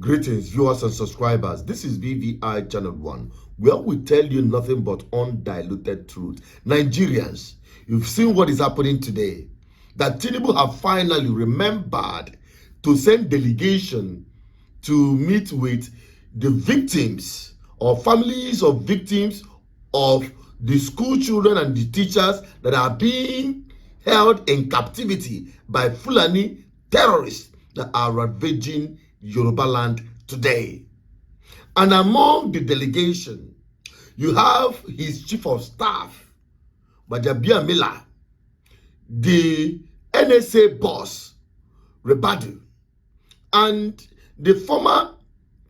Greetings, viewers and subscribers. This is VVI Channel 1, where we tell you nothing but undiluted truth. Nigerians, you've seen what is happening today. That Tinubu have finally remembered to send delegation to meet with the victims or families of victims of the school children and the teachers that are being held in captivity by Fulani terrorists that are ravaging Yoruba land today. And among the delegation, you have his chief of staff, Mila, the NSA boss, Ribadu, and the former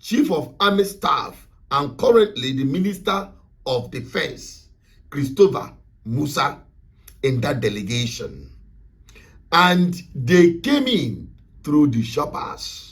chief of army staff and currently the minister of defense, Christopher Musa, in that delegation. And they came in through the shoppers.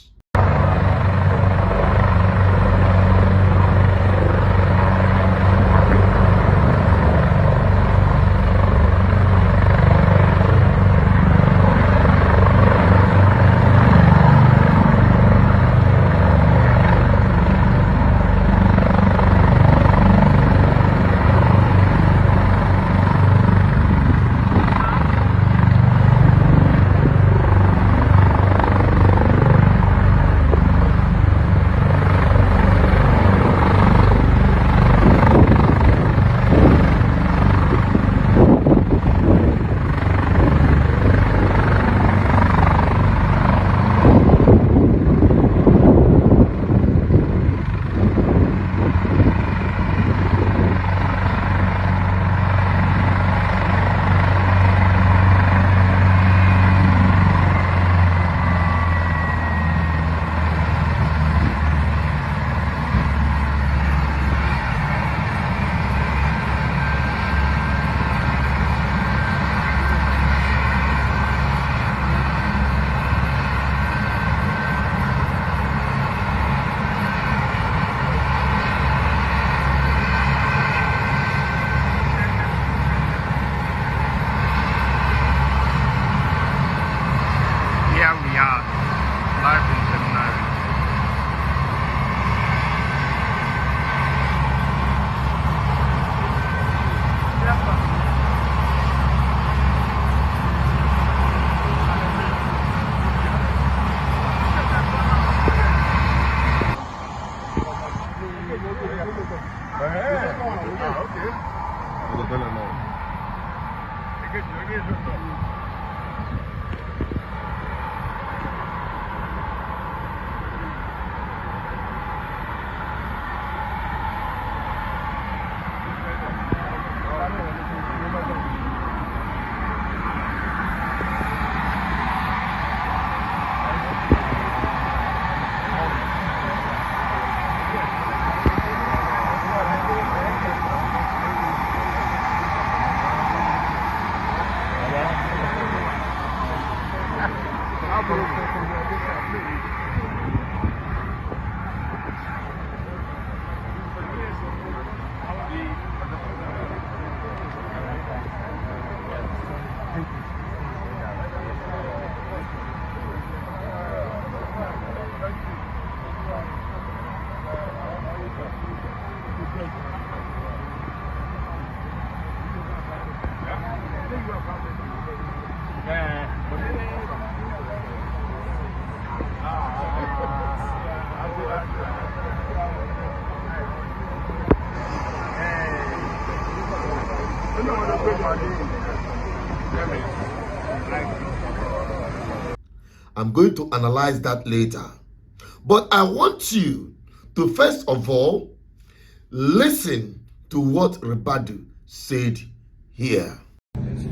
I'm going to analyze that later. But I want you to first of all listen to what Ribadu said here.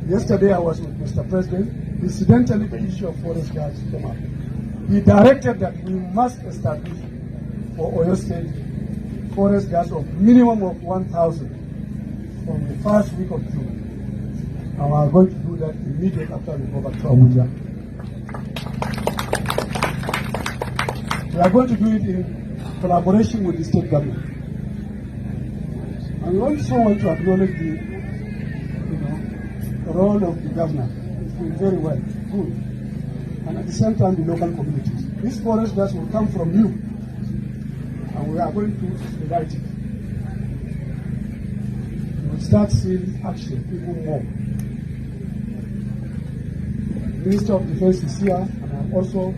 Yesterday I was with Mr. President. Incidentally, the issue of forest guards came up. He directed that we must establish for Oyo State forest guards of minimum of 1,000 from the first week of June. And we are going to do that immediately after we go back to Abuja. We are going to do it in collaboration with the state government. And we also want to acknowledge the role of the governor. It's doing very well, good. And at the same time, the local communities. These forest guards will come from you. we are going to rewrite it. We'll start seeing action even more. The Minister of Defense is here, and I'm also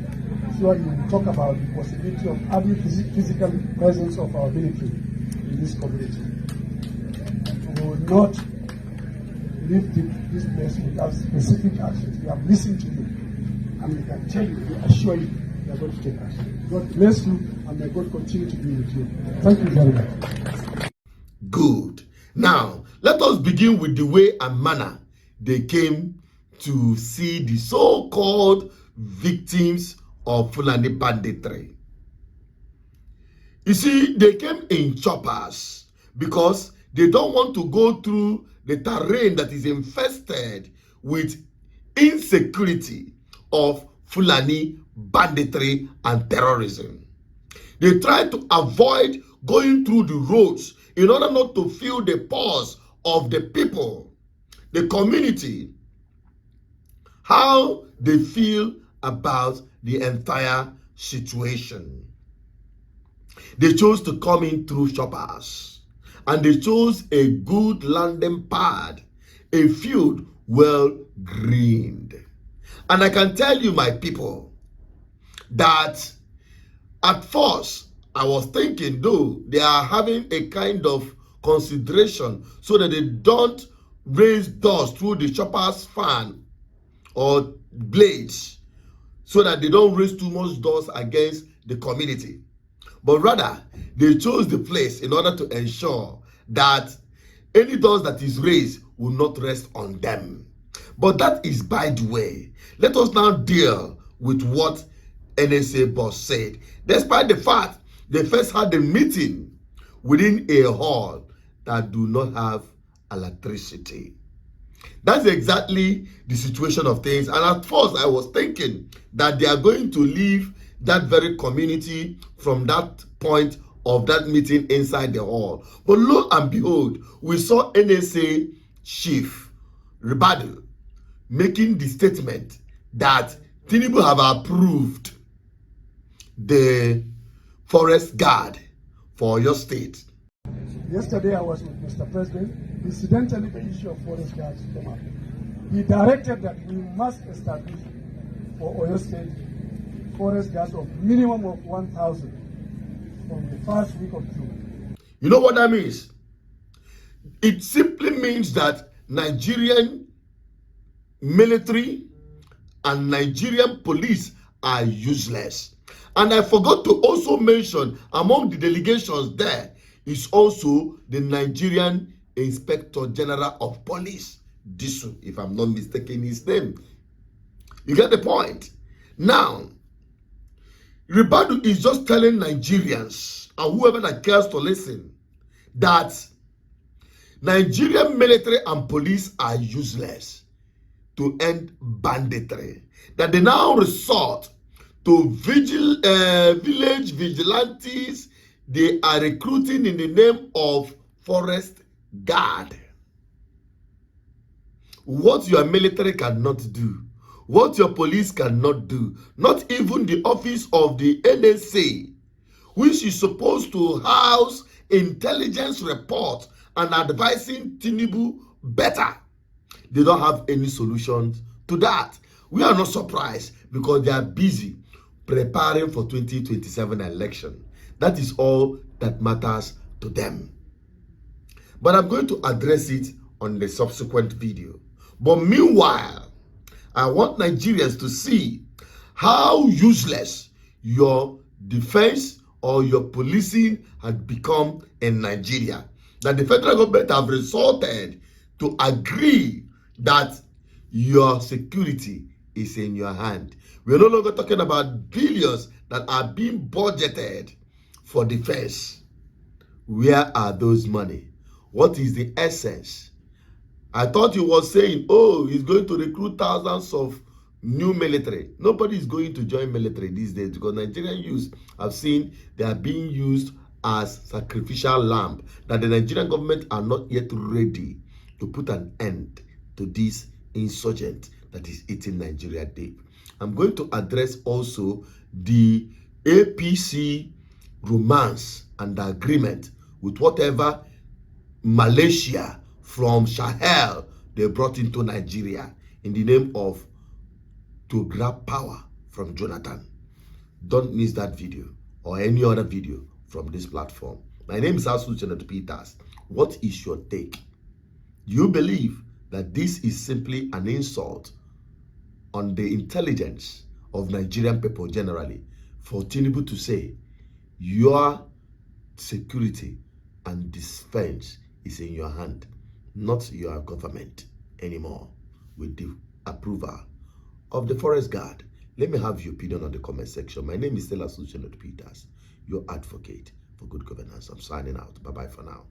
sure he will talk about the possibility of having physical presence of our military in this community. We will not leave this place without specific actions. We have listened to you, and we can tell you, we assure you, we are going to take action. God bless you, and may God continue to be with you. Thank you very much. Good. Now, let us begin with the way and manner they came to see the so-called victims of Fulani banditry. You see, they came in choppers because they don't want to go through the terrain that is infested with insecurity of Fulani banditry and terrorism. They try to avoid going through the roads in order not to feel the pulse of the people, the community, how they feel about the entire situation. They chose to come in through shoppers, and they chose a good landing pad, a field well greened. And I can tell you, my people, that at first I was thinking, though, they are having a kind of consideration so that they don't raise dust through the shopper's fan or blades, so that they don't raise too much dust against the community. But rather, they chose the place in order to ensure that any dust that is raised will not rest on them. But that is by the way. Let us now deal with what NSA boss said. Despite the fact they first had a meeting within a hall that do not have electricity. That's exactly the situation of things. And at first I was thinking that they are going to leave that very community from that point of that meeting inside the hall. But lo and behold, we saw NSA chief Ribadu making the statement that Tinubu have approved the forest guard for your state. Yesterday I was with Mr. President. Incidentally, the issue of forest guards came up. He directed that we must establish for Oyo State forest guards of minimum of 1,000 from the first week of June. You know what that means? It simply means that Nigerian military and Nigerian police are useless. And I forgot to also mention among the delegations there is also the Nigerian Inspector General of Police, Disu, if I'm not mistaken his name. You get the point? Now, Ribadu is just telling Nigerians and whoever that cares to listen that Nigerian military and police are useless to end banditry. That they now resort to village vigilantes. They are recruiting in the name of forest guard. What your military cannot do, what your police cannot do, not even the office of the NSA, which is supposed to house intelligence reports and advising Tinubu better. They don't have any solutions to that. We are not surprised because they are busy preparing for 2027 election. That is all that matters to them. But I'm going to address it on the subsequent video. But meanwhile, I want Nigerians to see how useless your defense or your policing had become in Nigeria. That the federal government have resorted to agree that your security is in your hand. We're no longer talking about billions that are being budgeted for defense. Where are those money? What is the essence? I thought he was saying, oh, he's going to recruit thousands of new military. Nobody is going to join military these days because Nigerian youth have seen they are being used as sacrificial lamb, that the Nigerian government are not yet ready to put an end to this insurgent that is eating Nigeria deep. I'm going to address also the APC romance and agreement with whatever Malaysia from Sahel they brought into Nigeria in the name of to grab power from Jonathan. Don't miss that video or any other video from this platform. My name is Asuchenot Peters. What is your take? Do you believe that this is simply an insult on the intelligence of Nigerian people generally for Tinubu to say your security and defense is in your hand, not your government anymore, with the approval of the forest guard? Let me have your opinion on the comment section. My name is Asuchenot Peters, your advocate for good governance. I'm signing out. Bye-bye for now.